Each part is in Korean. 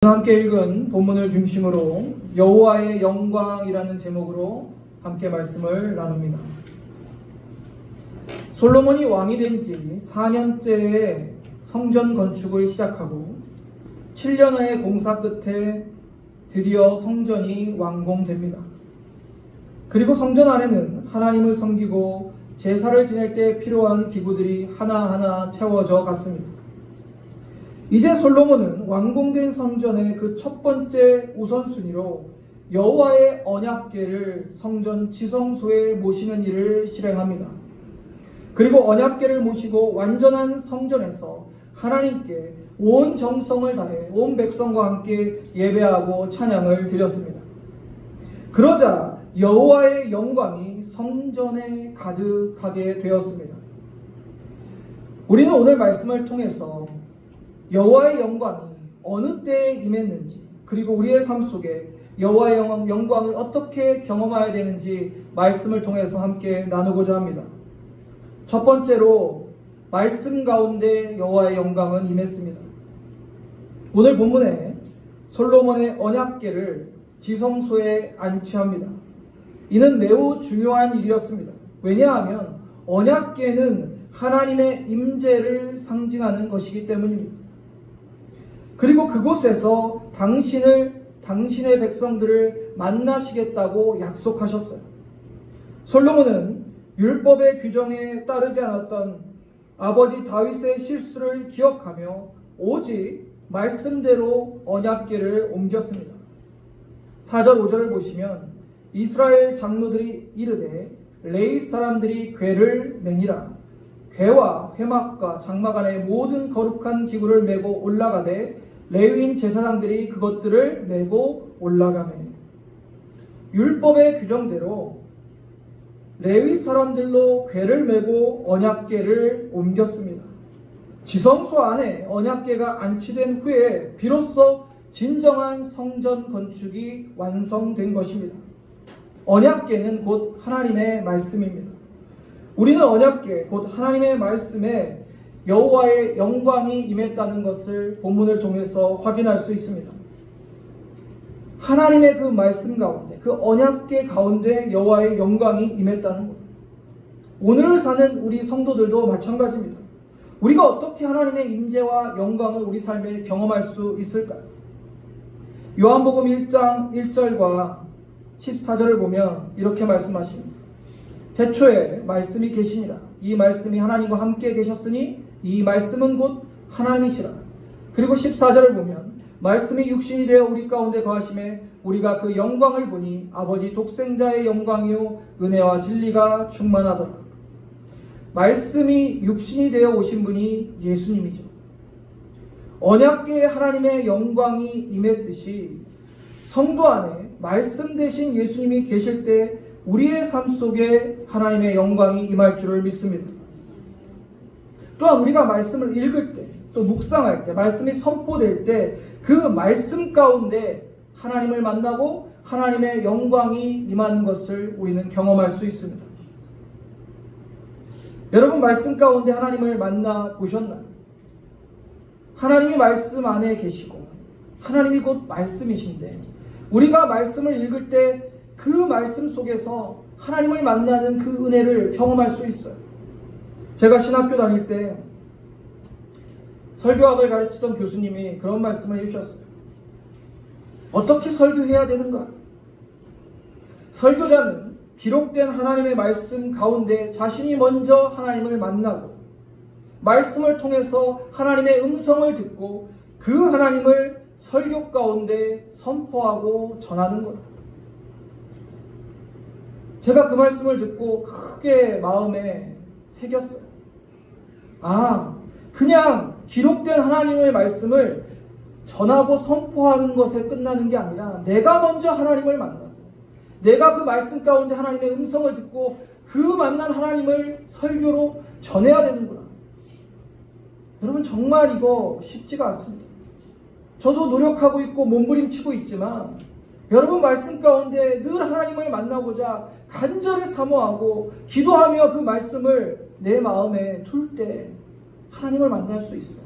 함께 읽은 본문을 중심으로 여호와의 영광이라는 제목으로 함께 말씀을 나눕니다. 솔로몬이 왕이 된 지 4년째에 성전 건축을 시작하고 7년의 공사 끝에 드디어 성전이 완공됩니다. 그리고 성전 안에는 하나님을 섬기고 제사를 지낼 때 필요한 기구들이 하나하나 채워져 갔습니다. 이제 솔로몬은 완공된 성전의 그 첫 번째 우선순위로 여호와의 언약궤를 성전 지성소에 모시는 일을 실행합니다. 그리고 언약궤를 모시고 완전한 성전에서 하나님께 온 정성을 다해 온 백성과 함께 예배하고 찬양을 드렸습니다. 그러자 여호와의 영광이 성전에 가득하게 되었습니다. 우리는 오늘 말씀을 통해서 여호와의 영광이 어느 때에 임했는지, 그리고 우리의 삶 속에 여호와의 영광을 어떻게 경험해야 되는지 말씀을 통해서 함께 나누고자 합니다. 첫 번째로 말씀 가운데 여호와의 영광은 임했습니다. 오늘 본문에 솔로몬의 언약궤를 지성소에 안치합니다. 이는 매우 중요한 일이었습니다. 왜냐하면 언약궤는 하나님의 임재를 상징하는 것이기 때문입니다. 그리고 그곳에서 당신의 백성들을 만나시겠다고 약속하셨어요. 솔로몬은 율법의 규정에 따르지 않았던 아버지 다윗의 실수를 기억하며 오직 말씀대로 언약궤를 옮겼습니다. 4절 5절을 보시면 이스라엘 장로들이 이르되 레위 사람들이 궤를 매니라. 궤와 회막과 장막 안에 모든 거룩한 기구를 메고 올라가되 레위인 제사장들이 그것들을 메고 올라가매. 율법의 규정대로 레위 사람들로 궤를 메고 언약궤를 옮겼습니다. 지성소 안에 언약궤가 안치된 후에 비로소 진정한 성전 건축이 완성된 것입니다. 언약궤는 곧 하나님의 말씀입니다. 우리는 언약궤 곧 하나님의 말씀에 여호와의 영광이 임했다는 것을 본문을 통해서 확인할 수 있습니다. 하나님의 그 말씀 가운데, 그 언약궤 가운데 여호와의 영광이 임했다는 것. 오늘을 사는 우리 성도들도 마찬가지입니다. 우리가 어떻게 하나님의 임재와 영광을 우리 삶에 경험할 수 있을까요? 요한복음 1장 1절과 14절을 보면 이렇게 말씀하십니다. 태초에 말씀이 계시니라. 이 말씀이 하나님과 함께 계셨으니 이 말씀은 곧 하나님이시라. 그리고 14절을 보면 말씀이 육신이 되어 우리 가운데 거하심에 우리가 그 영광을 보니 아버지 독생자의 영광이요 은혜와 진리가 충만하더라. 말씀이 육신이 되어 오신 분이 예수님이죠. 언약궤에 하나님의 영광이 임했듯이 성도 안에 말씀 되신 예수님이 계실 때 우리의 삶 속에 하나님의 영광이 임할 줄을 믿습니다. 또한 우리가 말씀을 읽을 때, 또 묵상할 때, 말씀이 선포될 때 그 말씀 가운데 하나님을 만나고 하나님의 영광이 임하는 것을 우리는 경험할 수 있습니다. 여러분, 말씀 가운데 하나님을 만나 보셨나요? 하나님이 말씀 안에 계시고 하나님이 곧 말씀이신데 우리가 말씀을 읽을 때 그 말씀 속에서 하나님을 만나는 그 은혜를 경험할 수 있어요. 제가 신학교 다닐 때 설교학을 가르치던 교수님이 그런 말씀을 해주셨어요. 어떻게 설교해야 되는가? 설교자는 기록된 하나님의 말씀 가운데 자신이 먼저 하나님을 만나고 말씀을 통해서 하나님의 음성을 듣고 그 하나님을 설교 가운데 선포하고 전하는 거다. 제가 그 말씀을 듣고 크게 마음에 새겼어요. 그냥 기록된 하나님의 말씀을 전하고 선포하는 것에 끝나는 게 아니라 내가 먼저 하나님을 만나고 내가 그 말씀 가운데 하나님의 음성을 듣고 그 만난 하나님을 설교로 전해야 되는구나. 여러분, 정말 이거 쉽지가 않습니다. 저도 노력하고 있고 몸부림치고 있지만 여러분, 말씀 가운데 늘 하나님을 만나고자 간절히 사모하고 기도하며 그 말씀을 내 마음에 둘 때 하나님을 만날 수 있어요.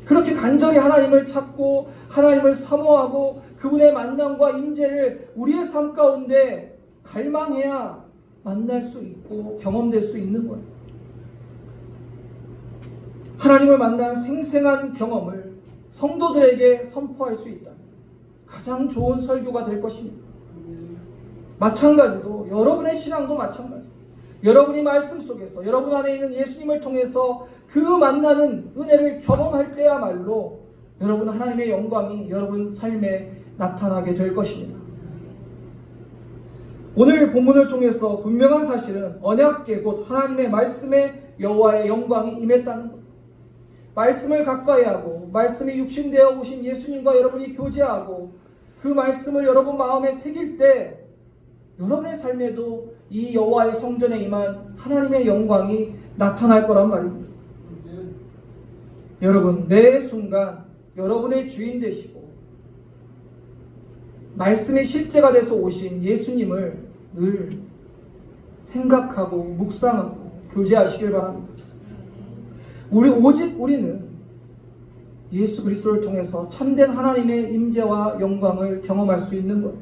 그렇게 간절히 하나님을 찾고 하나님을 사모하고 그분의 만남과 임재를 우리의 삶 가운데 갈망해야 만날 수 있고 경험될 수 있는 거예요. 하나님을 만난 생생한 경험을 성도들에게 선포할 수 있다. 가장 좋은 설교가 될 것입니다. 마찬가지로 여러분의 신앙도 마찬가지. 여러분이 말씀 속에서 여러분 안에 있는 예수님을 통해서 그 만나는 은혜를 경험할 때야말로 여러분 하나님의 영광이 여러분 삶에 나타나게 될 것입니다. 오늘 본문을 통해서 분명한 사실은 언약궤 곧 하나님의 말씀에 여호와의 영광이 임했다는 것. 말씀을 가까이 하고 말씀이 육신되어 오신 예수님과 여러분이 교제하고 그 말씀을 여러분 마음에 새길 때 여러분의 삶에도 이 여호와의 성전에 임한 하나님의 영광이 나타날 거란 말입니다. 여러분 매 순간 여러분의 주인 되시고 말씀의 실제가 돼서 오신 예수님을 늘 생각하고 묵상하고 교제하시길 바랍니다. 오직 우리는 예수 그리스도를 통해서 참된 하나님의 임재와 영광을 경험할 수 있는 것.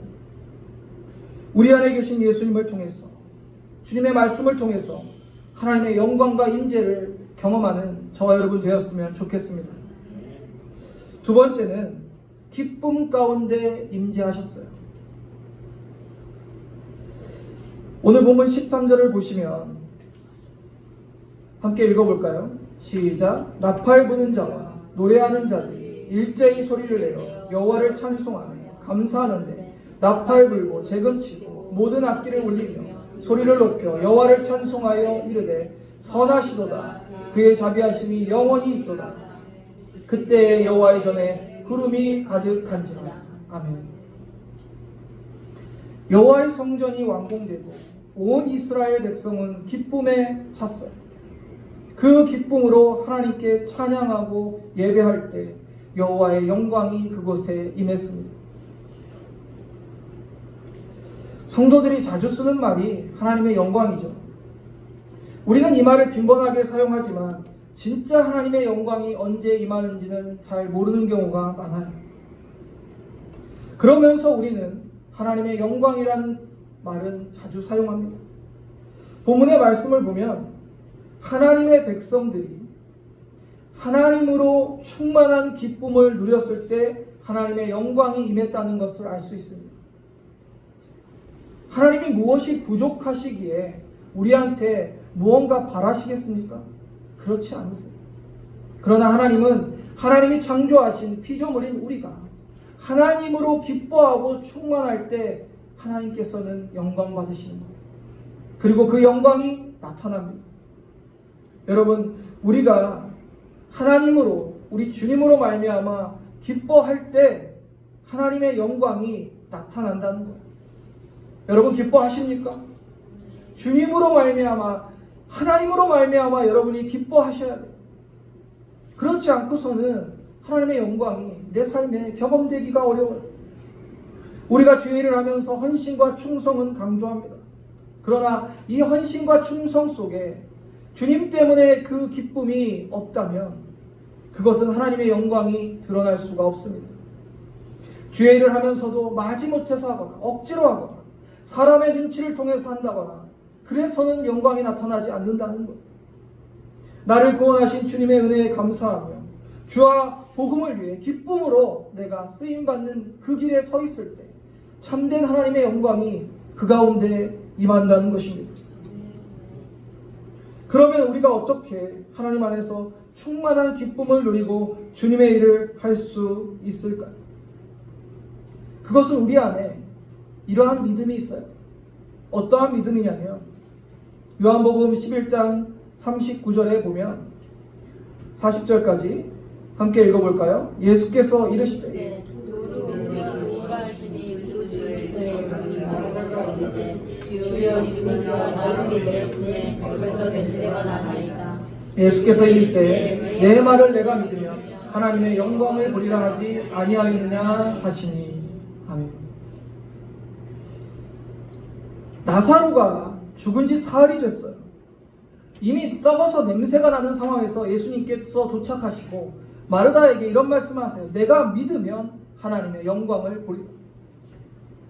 우리 안에 계신 예수님을 통해서 주님의 말씀을 통해서 하나님의 영광과 임재를 경험하는 저와 여러분 되었으면 좋겠습니다. 두 번째는 기쁨 가운데 임재하셨어요. 오늘 본문 13절을 보시면 함께 읽어볼까요? 시작. 나팔 부는 자와 노래하는 자들이 일제히 소리를 내어 여호와를 찬송하며 감사하는데 나팔 불고 재금치고 모든 악기를 울리며 소리를 높여 여호와를 찬송하여 이르되 선하시도다. 그의 자비하심이 영원히 있도다. 그때의 여호와의 전에 구름이 가득한지라. 아멘. 여호와의 성전이 완공되고 온 이스라엘 백성은 기쁨에 찼어요. 그 기쁨으로 하나님께 찬양하고 예배할 때 여호와의 영광이 그곳에 임했습니다. 성도들이 자주 쓰는 말이 하나님의 영광이죠. 우리는 이 말을 빈번하게 사용하지만 진짜 하나님의 영광이 언제 임하는지는 잘 모르는 경우가 많아요. 그러면서 우리는 하나님의 영광이라는 말은 자주 사용합니다. 본문의 말씀을 보면 하나님의 백성들이 하나님으로 충만한 기쁨을 누렸을 때 하나님의 영광이 임했다는 것을 알 수 있습니다. 하나님이 무엇이 부족하시기에 우리한테 무언가 바라시겠습니까? 그렇지 않으세요. 그러나 하나님은 하나님이 창조하신 피조물인 우리가 하나님으로 기뻐하고 충만할 때 하나님께서는 영광 받으시는 거예요. 그리고 그 영광이 나타납니다. 여러분, 우리가 하나님으로 우리 주님으로 말미암아 기뻐할 때 하나님의 영광이 나타난다는 거예요. 여러분 기뻐하십니까? 주님으로 말미암아 하나님으로 말미암아 여러분이 기뻐하셔야 돼요. 그렇지 않고서는 하나님의 영광이 내 삶에 경험되기가 어려워요. 우리가 주의 일을 하면서 헌신과 충성은 강조합니다. 그러나 이 헌신과 충성 속에 주님 때문에 그 기쁨이 없다면 그것은 하나님의 영광이 드러날 수가 없습니다. 주의 일을 하면서도 마지못해서 하거나 억지로 하거나 사람의 눈치를 통해서 한다거나 그래서는 영광이 나타나지 않는다는 것. 나를 구원하신 주님의 은혜에 감사하며 주와 복음을 위해 기쁨으로 내가 쓰임받는 그 길에 서 있을 때 참된 하나님의 영광이 그 가운데 임한다는 것입니다. 그러면 우리가 어떻게 하나님 안에서 충만한 기쁨을 누리고 주님의 일을 할 수 있을까요? 그것은 우리 안에 이러한 믿음이 있어요. 어떠한 믿음이냐면 요한복음 11장 39절에 보면 40절까지 함께 읽어볼까요? 예수께서 이르시되 예수께서 이르시되 내 말을 내가 믿으면 하나님의 영광을 보리라 하지 아니하였느냐 하시니. 아멘. 나사로가 죽은 지 사흘이 됐어요. 이미 썩어서 냄새가 나는 상황에서 예수님께서 도착하시고 마르다에게 이런 말씀을 하세요. 내가 믿으면 하나님의 영광을 보리라.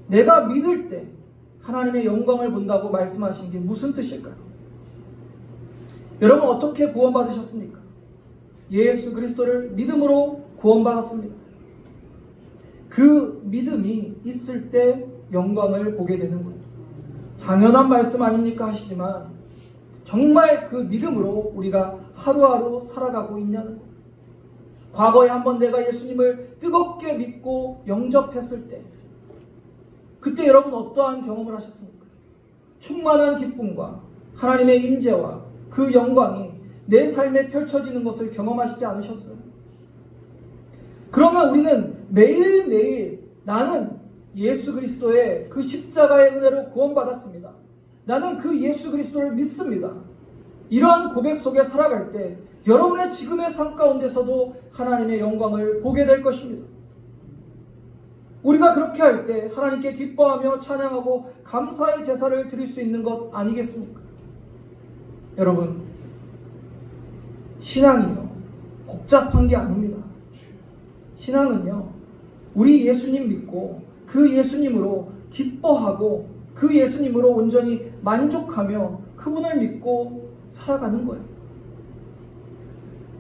내가 믿을 때 하나님의 영광을 본다고 말씀하신 게 무슨 뜻일까요? 여러분 어떻게 구원받으셨습니까? 예수 그리스도를 믿음으로 구원받았습니다. 그 믿음이 있을 때 영광을 보게 되는 거예요. 당연한 말씀 아닙니까 하시지만 정말 그 믿음으로 우리가 하루하루 살아가고 있냐는 거예요. 과거에 한번 내가 예수님을 뜨겁게 믿고 영접했을 때 그때 여러분 어떠한 경험을 하셨습니까? 충만한 기쁨과 하나님의 임재와 그 영광이 내 삶에 펼쳐지는 것을 경험하시지 않으셨어요? 그러면 우리는 매일매일 나는 예수 그리스도의 그 십자가의 은혜로 구원받았습니다. 나는 그 예수 그리스도를 믿습니다. 이러한 고백 속에 살아갈 때 여러분의 지금의 삶 가운데서도 하나님의 영광을 보게 될 것입니다. 우리가 그렇게 할 때 하나님께 기뻐하며 찬양하고 감사의 제사를 드릴 수 있는 것 아니겠습니까? 여러분, 신앙이요 복잡한 게 아닙니다. 신앙은요 우리 예수님 믿고 그 예수님으로 기뻐하고 그 예수님으로 온전히 만족하며 그분을 믿고 살아가는 거예요.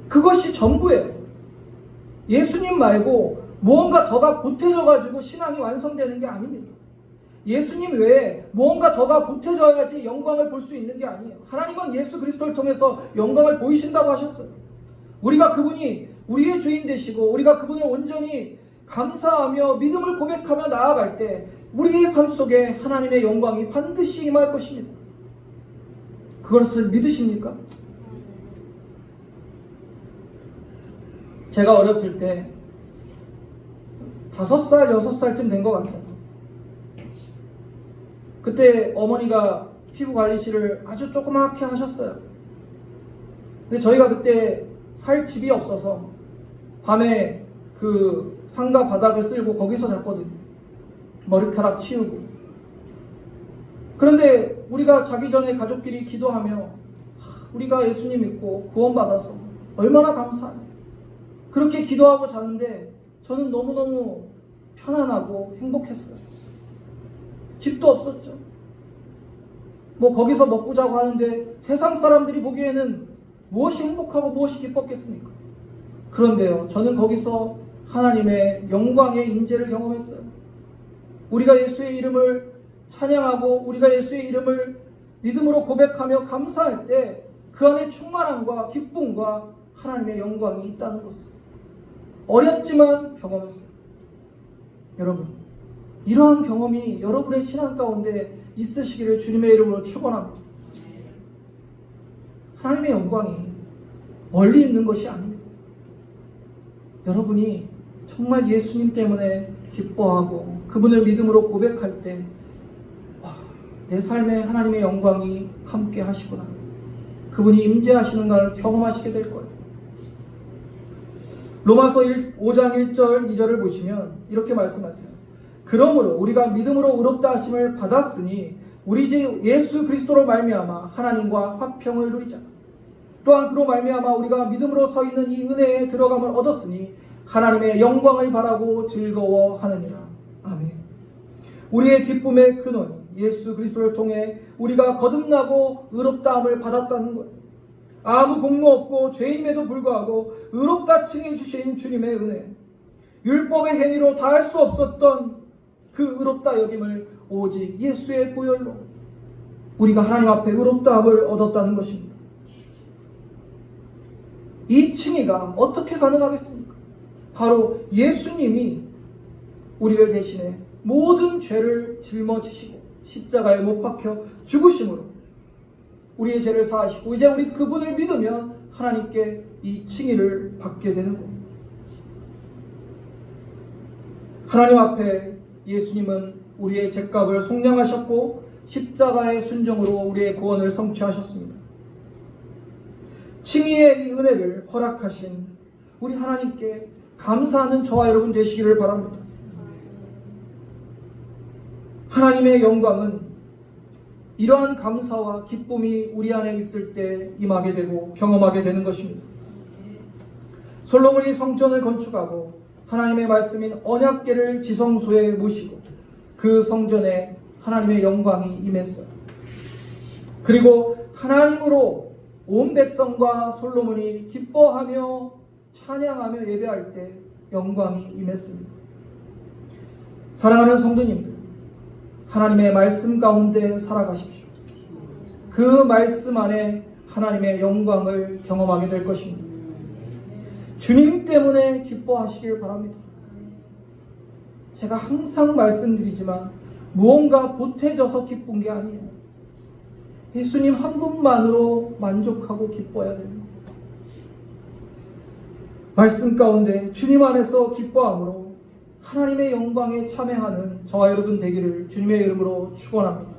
그것이 전부예요. 예수님 말고 무언가 더가 보태져 가지고 신앙이 완성되는 게 아닙니다. 예수님 외에 무언가 더가 보태져야지 영광을 볼 수 있는 게 아니에요. 하나님은 예수 그리스도를 통해서 영광을 보이신다고 하셨어요. 우리가 그분이 우리의 주인 되시고 우리가 그분을 온전히 감사하며 믿음을 고백하며 나아갈 때 우리의 삶 속에 하나님의 영광이 반드시 임할 것입니다. 그것을 믿으십니까? 제가 어렸을 때 5살, 6살쯤 된 것 같아요. 그때 어머니가 피부 관리실을 아주 조그맣게 하셨어요. 근데 저희가 그때 살 집이 없어서 밤에 그 상가 바닥을 쓸고 거기서 잤거든요. 머리카락 치우고. 그런데 우리가 자기 전에 가족끼리 기도하며 우리가 예수님 믿고 구원받아서 얼마나 감사해요. 그렇게 기도하고 자는데 저는 너무너무 편안하고 행복했어요. 집도 없었죠. 뭐 거기서 먹고 자고 하는데 세상 사람들이 보기에는 무엇이 행복하고 무엇이 기뻤겠습니까? 그런데요, 저는 거기서 하나님의 영광의 임재를 경험했어요. 우리가 예수의 이름을 찬양하고 우리가 예수의 이름을 믿음으로 고백하며 감사할 때 그 안에 충만함과 기쁨과 하나님의 영광이 있다는 것을 어렵지만 경험했어요. 여러분, 이러한 경험이 여러분의 신앙 가운데 있으시기를 주님의 이름으로 축원합니다. 하나님의 영광이 멀리 있는 것이 아닙니다. 여러분이 정말 예수님 때문에 기뻐하고 그분을 믿음으로 고백할 때 내 삶에 하나님의 영광이 함께 하시구나, 그분이 임재하시는 걸 경험하시게 될 거예요. 로마서 5장 1절 2절을 보시면 이렇게 말씀하세요. 그러므로 우리가 믿음으로 의롭다 하심을 받았으니 우리 주 예수 그리스도로 말미암아 하나님과 화평을 누리자. 또한 그로 말미암아 우리가 믿음으로 서 있는 이 은혜에 들어감을 얻었으니 하나님의 영광을 바라고 즐거워하느니라. 아멘. 우리의 기쁨의 근원이 예수 그리스도를 통해 우리가 거듭나고 의롭다함을 받았다는 거예요. 아무 공로 없고 죄임에도 불구하고 의롭다 칭해 주신 주님의 은혜, 율법의 행위로 다할 수 없었던 그 의롭다 여김을 오직 예수의 보혈로 우리가 하나님 앞에 의롭다함을 얻었다는 것입니다. 이 칭의가 어떻게 가능하겠습니까? 바로 예수님이 우리를 대신해 모든 죄를 짊어지시고 십자가에 못 박혀 죽으심으로 우리의 죄를 사하시고 이제 우리 그분을 믿으면 하나님께 이 칭의를 받게 되는 겁니다. 하나님 앞에 예수님은 우리의 죄값을 속량하셨고 십자가의 순종으로 우리의 구원을 성취하셨습니다. 칭의의 이 은혜를 허락하신 우리 하나님께 감사하는 저와 여러분 되시기를 바랍니다. 하나님의 영광은 이러한 감사와 기쁨이 우리 안에 있을 때 임하게 되고 경험하게 되는 것입니다. 솔로몬이 성전을 건축하고 하나님의 말씀인 언약궤를 지성소에 모시고 그 성전에 하나님의 영광이 임했어요. 그리고 하나님으로 온 백성과 솔로몬이 기뻐하며 찬양하며 예배할 때 영광이 임했습니다. 사랑하는 성도님들, 하나님의 말씀 가운데 살아가십시오. 그 말씀 안에 하나님의 영광을 경험하게 될 것입니다. 주님 때문에 기뻐하시길 바랍니다. 제가 항상 말씀드리지만 무언가 보태져서 기쁜 게 아니에요. 예수님 한 분만으로 만족하고 기뻐해야 되는 겁니다. 말씀 가운데 주님 안에서 기뻐함으로 하나님의 영광에 참여하는 저와 여러분 되기를 주님의 이름으로 축원합니다.